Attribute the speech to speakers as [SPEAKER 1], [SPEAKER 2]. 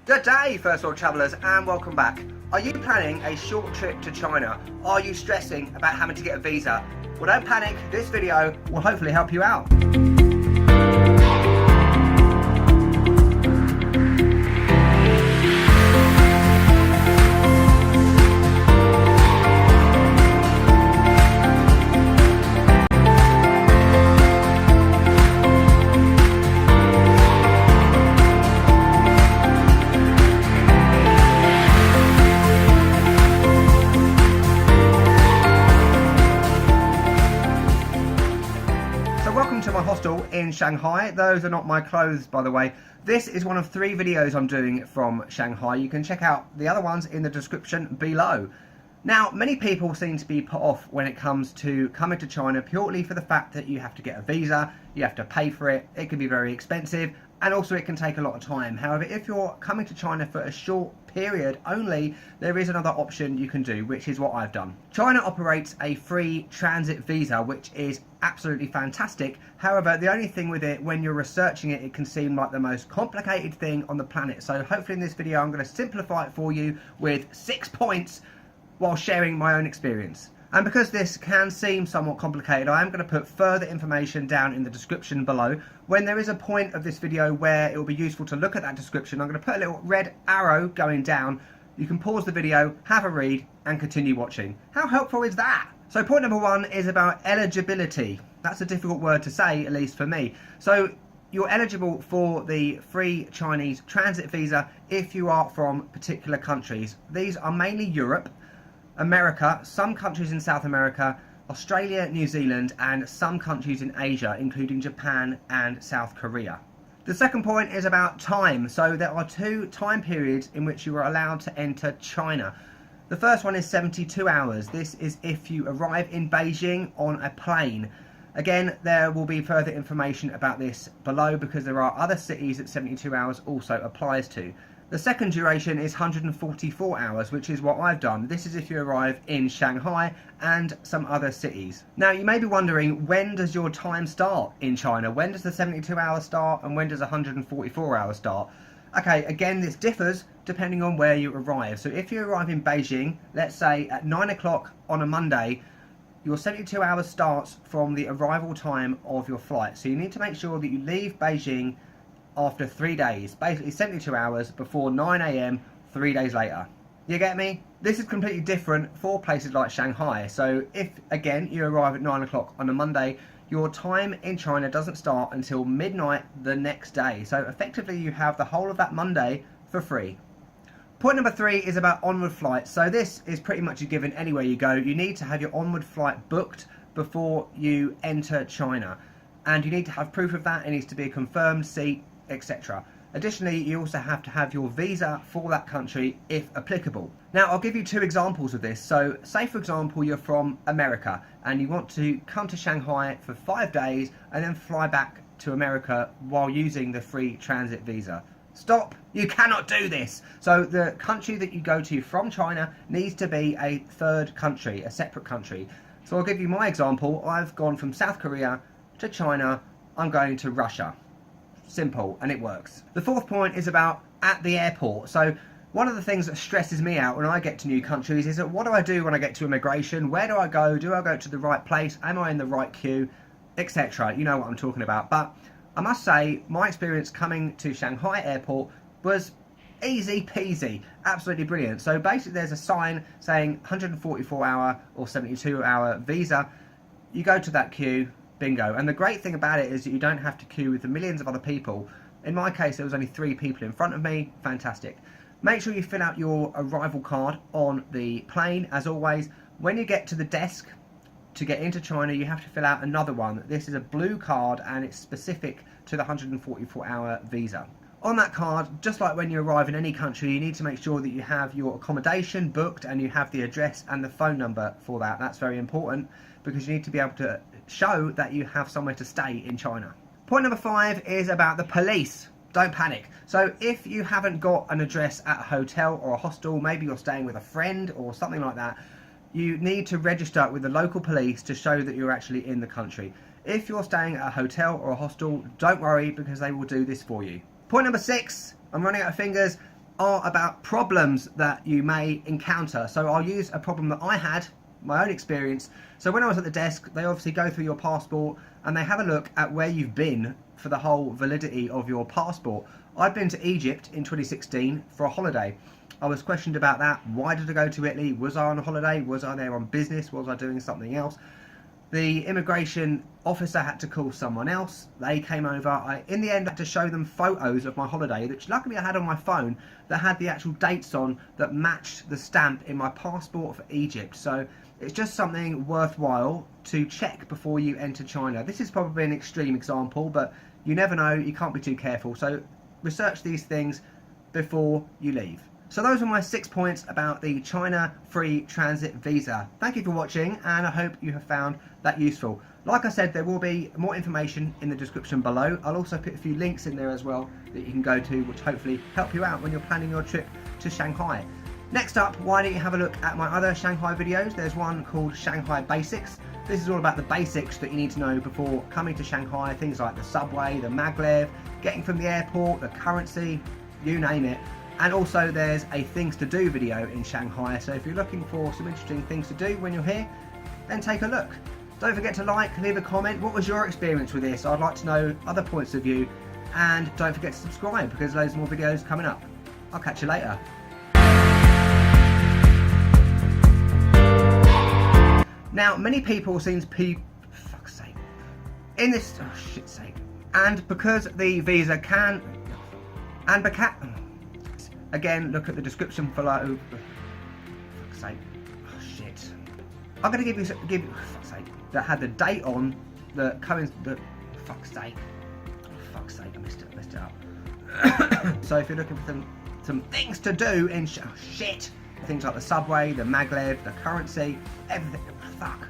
[SPEAKER 1] Good day, first world travellers, and welcome back. Are you planning a short trip to China? Are you stressing about having to get a visa? Well, don't panic, this video will hopefully help you out. Welcome to my hostel in Shanghai. Those are not my clothes, by the way. This is one of 3 videos I'm doing from Shanghai. You can check out the other ones in the description below. Now, many people seem to be put off when it comes to coming to China purely for the fact that you have to get a visa, you have to pay for it, it can be very expensive, and also it can take a lot of time. However, if you're coming to China for a short period only, there is another option you can do, which is what I've done. China operates a free transit visa, which is absolutely fantastic. However, the only thing with it, when you're researching it, it can seem like the most complicated thing on the planet. So hopefully in this video, I'm going to simplify it for you with 6 points while sharing my own experience. And because this can seem somewhat complicated, I am going to put further information down in the description below. When there is a point of this video where it will be useful to look at that description, I'm going to put a little red arrow going down. You can pause the video, have a read, and continue watching. How helpful is that? So point number 1 is about eligibility. That's a difficult word to say, at least for me. So you're eligible for the free Chinese transit visa if you are from particular countries. These are mainly Europe, America, some countries in South America, Australia, New Zealand, and some countries in Asia, including Japan and South Korea. The second point is about time. So there are 2 time periods in which you are allowed to enter China. The first one is 72 hours. This is if you arrive in Beijing on a plane. Again, there will be further information about this below because there are other cities that 72 hours also applies to. The second duration is 144 hours, which is what I've done. This is if you arrive in Shanghai and some other cities. Now, you may be wondering, when does your time start in China? When does the 72 hours start and when does 144 hours start? Okay, again, this differs depending on where you arrive. So if you arrive in Beijing, let's say at 9 o'clock on a Monday, your 72 hours starts from the arrival time of your flight. So you need to make sure that you leave Beijing after 3 days, basically 72 hours before 9 AM 3 days later. You get me? This is completely different for places like Shanghai. So if, again, you arrive at 9 o'clock on a Monday, your time in China doesn't start until midnight the next day. So effectively you have the whole of that Monday for free. Point number 3 is about onward flights. So this is pretty much a given anywhere you go. You need to have your onward flight booked before you enter China. And you need to have proof of that. It needs to be a confirmed seat, etc. Additionally, you also have to have your visa for that country if applicable. Now, I'll give you 2 examples of this. So say, for example, you're from America and you want to come to Shanghai for 5 days and then fly back to America while using the free transit visa. Stop! You cannot do this! So the country that you go to from China needs to be a third country, a separate country. So I'll give you my example. I've gone from South Korea to China. I'm going to Russia. Simple, and it works. The 4th point is about at the airport. So one of the things that stresses me out when I get to new countries is that what do I do when I get to immigration? Where do I go? Do I go to the right place? Am I in the right queue? Etc. You know what I'm talking about. But I must say, my experience coming to Shanghai airport was easy peasy, absolutely brilliant. So basically there's a sign saying 144 hour or 72 hour visa. You go to that queue, bingo. And the great thing about it is that you don't have to queue with the millions of other people. In my case, there was only 3 people in front of me. Fantastic. Make sure you fill out your arrival card on the plane. As always, when you get to the desk to get into China, you have to fill out another one. This is a blue card and it's specific to the 144 hour visa. On that card, just like when you arrive in any country, you need to make sure that you have your accommodation booked and you have the address and the phone number for that. That's very important because you need to be able to show that you have somewhere to stay in China. Point number 5 is about the police. Don't panic. So if you haven't got an address at a hotel or a hostel, maybe you're staying with a friend or something like that, you need to register with the local police to show that you're actually in the country. If you're staying at a hotel or a hostel, don't worry because they will do this for you. Point number 6, I'm running out of fingers. are about problems that you may encounter. So I'll use a problem that I had, my own experience. So when I was at the desk, they obviously go through your passport and they have a look at where you've been for the whole validity of your passport. I'd been to Egypt in 2016 for a holiday. I was questioned about that. Why did I go to Italy? Was I on a holiday? Was I there on business? Was I doing something else? The immigration officer had to call someone else. They came over. I, in the end, had to show them photos of my holiday, which luckily I had on my phone, that had the actual dates on that matched the stamp in my passport for Egypt. So it's just something worthwhile to check before you enter China. This is probably an extreme example, but you never know. You can't be too careful. So research these things before you leave. So those are my 6 points about the China free transit visa. Thank you for watching, and I hope you have found that useful. Like I said, there will be more information in the description below. I'll also put a few links in there as well that you can go to, which hopefully help you out when you're planning your trip to Shanghai. Next up, why don't you have a look at my other Shanghai videos. There's one called Shanghai Basics. This is all about the basics that you need to know before coming to Shanghai. Things like the subway, the maglev, getting from the airport, the currency, you name it. And also there's a things to do video in Shanghai, so if you're looking for some interesting things to do when you're here, then take a look. Don't forget to like, leave a comment. What was your experience with this? I'd like to know other points of view, and don't forget to subscribe because there's more videos coming up. I'll catch you later. Now, many people seem to be, fuck's sake, in this, oh shit's sake, and because the visa can, and again, look at the description below. Fuck's sake. Oh shit. I'm gonna give you fuck's sake, that had the date on the current, the fuck's sake. Oh, fuck's sake, I messed it up. So if you're looking for some things to do in things like the subway, the maglev, the currency, everything. Fuck.